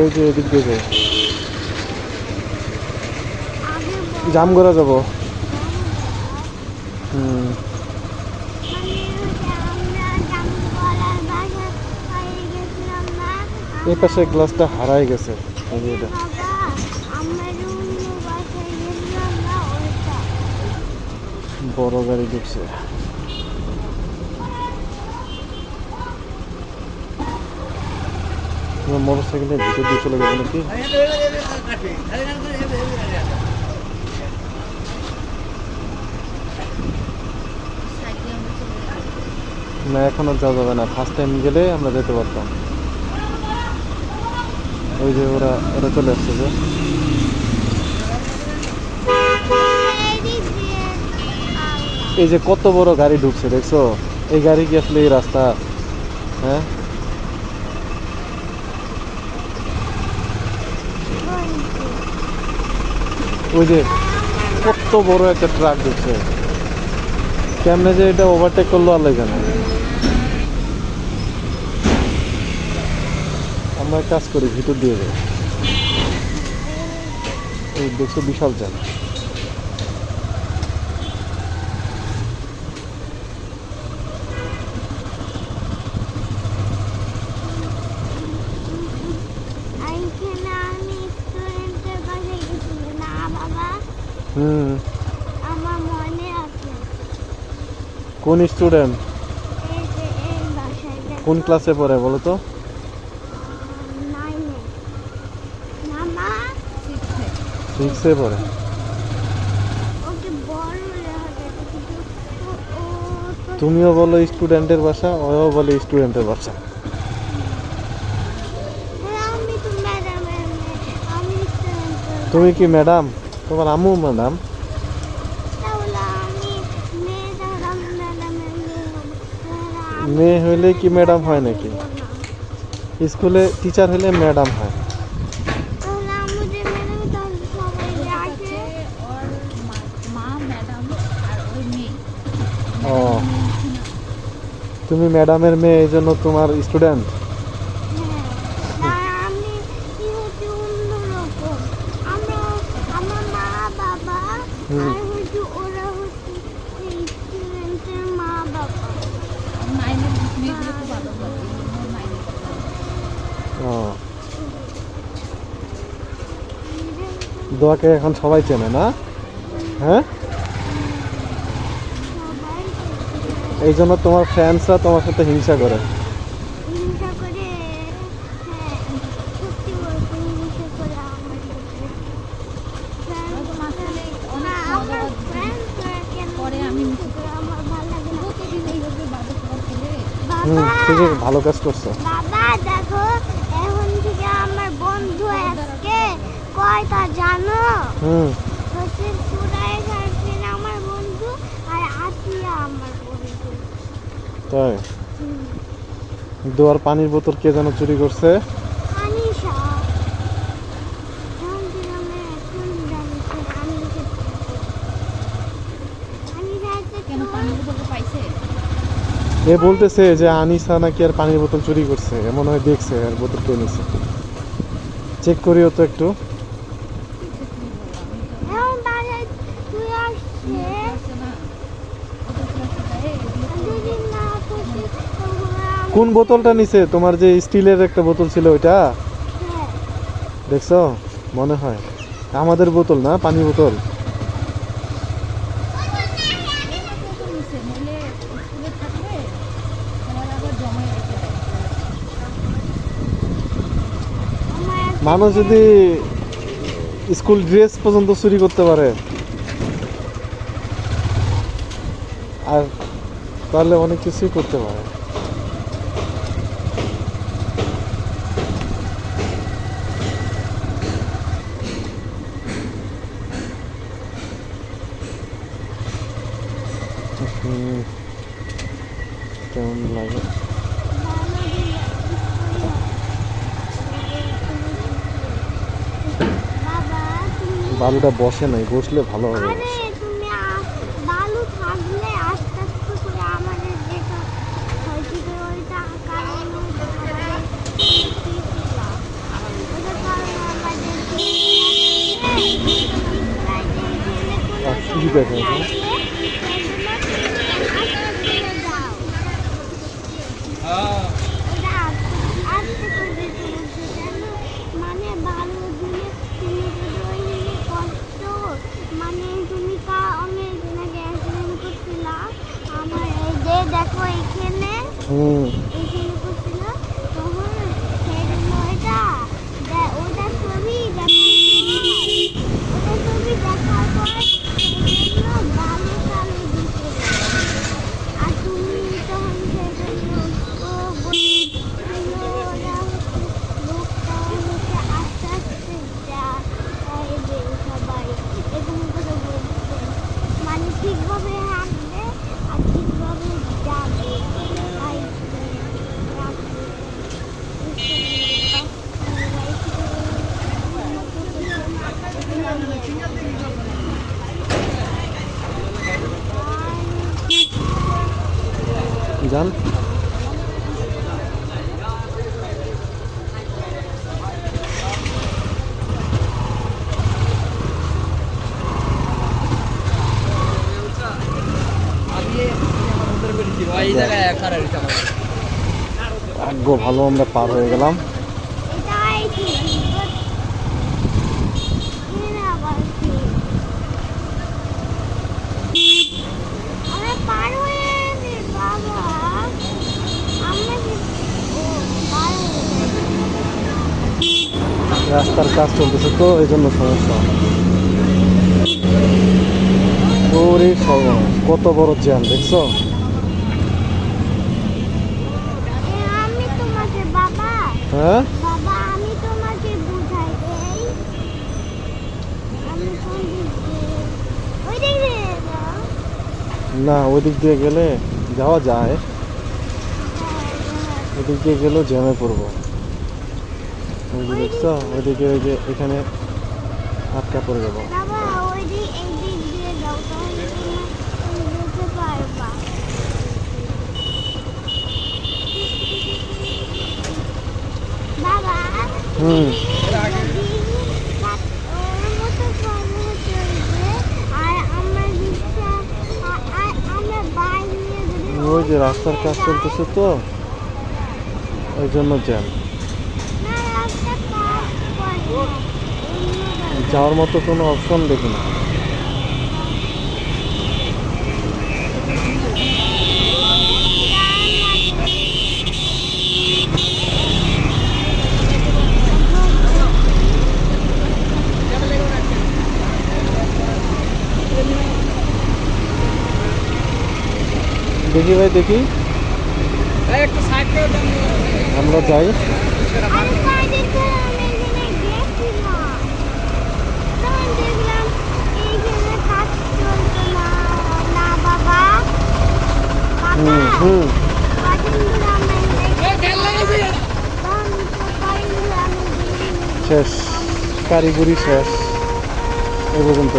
এই যে এদিক দিয়ে যাই, জামগড়া যাবো। হুম, এই পাশে গ্লাসটা হারাই গেছে। এই যে এটা বড় গাড়ি ঢুকছে। মোটর সাইকেলের ভিতর দিয়ে চলে যাবে নাকি? না, এখন আর যাওয়া যাবে না। ফার্স্ট টাইম গেলে আমরা যেতে পারতাম। ওই যে ওরা ওরা চলে আসছে যে। এই যে কত বড় গাড়ি ঢুকছে দেখছো? এই গাড়ি কি আসলে এই রাস্তা? হ্যাঁ, ওই যে কত বড় একটা ট্রাক ঢুকছে। কেমনে যে এটা ওভারটেক করলো আল্লাহ জানে। আমরা কাজ করি, ভিতর দিয়ে যাই। এই দেখছো বিশাল জ্যাম। হুম, আমার মনে আছে। কোন স্টুডেন্ট? এই যে এই বাসায় কোন ক্লাসে পড়ে বলো তো? 9 মামা 6-এ পড়ে। ওকে বড় হলে হবে কিন্তু ও তো তুমিও বলো স্টুডেন্টের বাসা, ওও বলে স্টুডেন্টের বাসা। আমি তো ম্যাডামের মেয়ে, আমি স্টুডেন্টের তুমি কি ম্যাডাম? তোমার আম্মু ম্যাডাম? তাহলে আমি ম্যাডামের মেয়ে হব। তাহলে আমি মেয়ে হইলে কি ম্যাডাম হয় ম্যাডাম নাকি? হব না। স্কুলে টিচার হলে ম্যাডাম হয়। তাহলে আমি যে ম্যাডাম তাহলে সবাই ডাকে ওর মা ম্যাডাম আর ওর মেয়ে ও, ম্যাডামের মেয়ে তুমি ম্যাডামের মেয়ে, এই জন্য তোমার স্টুডেন্ট। হ্যাঁ, না আমি কি হচ্ছে অন্যরকম। আমরা আমার মা বাবা হুম। আর হচ্ছে ওরা হচ্ছে স্টুডেন্টের মা বাবা। মাইনের মেয়েগুলো খুব ভালো লাগে ওর মাইনের ও, দোয়াকে এখন সবাই চেনে না? হ্যাঁ, সবাই এই জন্য তোমার ফ্যান্সরা তোমার সাথে হিংসা করে। হিংসা করে। হ্যাঁ, সত্যি বলতে হিংসা করে আমার সাথে। ওরকম আসলে না, অনেক আমার মজার ফ্রেন্ডসরা কেন পরে আমি হিংসা করে আমার ভালো লাগে না। প্রতিদিন এইভাবে বাজে খাবার খেলে হুম, বাবা ঠিক আছে, ভালো কাজ করছো। বাবা দেখো, এখন থেকে আমার বন্ধু আজকে কয়টা জানো? হুম, হচ্ছে সুরাই সার্ফিন আমার বন্ধু আর আতিয়া আমার বন্ধু। তাই? হুম, দোয়ার পানির বোতল কে যেন চুরি করছে। আনিশা এখন থেকে আমি এখন জানছি আনিশা আনিশা হচ্ছে কেন তোর পানির বোতলটা পাইছে এ বলতেছে যে আনিসা নাকি আর পানির বোতল চুরি করছে, এমন হয় দেখছে আর বোতল কে নিছে। চেক করিও তো একটু। এখন বাজার তুই আসছে আছে না ওদের ক্লাসে যায় এগুলো যদি না খুশি কোন বোতলটা নিছে? তোমার যে স্টিলের একটা বোতল ছিল ওইটা দেখছো? মনে হয় আমাদের বোতল না, পানি বোতল। নিচে নইলে স্কুলে থাকলে সবার আবার জমায় রেখে দেয় মানুষ যদি স্কুল ড্রেস পর্যন্ত চুরি করতে পারে, আর তাহলে অনেক কিছুই করতে পারে। হুম, কেমন লাগে? বাবা তুমি বালুটা বসে নাই, বসলে ভালো হবে আরে অবশ্য। তুমি বালু থাকলে আস্তে আস্তে করে আমাদের যেটা হয়েছিল ওইটা কারণ ওইটা দেখো আসলে এখন। মানে ভালো দিনে তুমি যদি ওই দিনে কষ্ট মানে তুমি অনেক নাকি অ্যাক্সিডেন্ট করছিলা আমার এই যে দেখো এখানে হুম এখানে করছিল তখন সেই জন্য ওটা ছবি ওটা ছবি দেখার পর সেই জন্য ভালো কালো দিতে আর তুমি তখন সেই জন্য ও বলছিল ওরা লোকটা হচ্ছে আস্তে আস্তে যাইবে সবাই এরকম করে বলছে মানে ঠিকভাবে হাঁটবে আর ঠিকভাবে যাবে আসবে রাখবে জান ভাগ্য ভালো আমরা পার হয়ে গেলাম। এটাই ঠিক আবার ঠিক আমরা পার হয়ে গেছি বাবা আমরা ও পার হয়ে গেছি রাস্তার কাজ চলতেছে তো এই জন্য সমস্যা। ওরে সর্বনাশ, কত বড় জ্যাম দেখছো? আমি তোমাকে বাবা হ্যাঁ বাবা আমি তোমাকে বুঝাই দেই আমি কোন দিক দিয়ে ওই দিক দিয়ে যাও না, ওই দিক দিয়ে গেলে যাওয়া যায়, ওদিক দিয়ে গেলেও জ্যামে পড়বো। ওই যে দেখছো ওইদিকে ওই যে এখানে আটকা পড়ে যাবো। বাবা ওই দিক এই দিক দিয়ে যাও তাহলে তুমি যেতে পারবা বাবা হুম যদি ওর মতো পড়ে চলবে আর আমার রিক্সা আর আমরা বাইক নিয়ে যদি ওই যে রাস্তার কাজ চলতেছে তো ওই জন্য জ্যাম। না রাস্তা কাজ করে না অন্য যাওয়ার মতো কোনো অপশন দেখি না। দেখি ভাই দেখি আমরা যাই। আরে কয়দিন ধরে আমি এখানে গেছিলাম তখন দেখলাম এইখানে কাজ চলতো না না বাবা হুম বাবা হুম কয়দিন ধরে আমরা এখানে তখন তো কয়দিন ধরে আমি দেখিনি। শেষ, কারিগরি শেষ এ পর্যন্ত।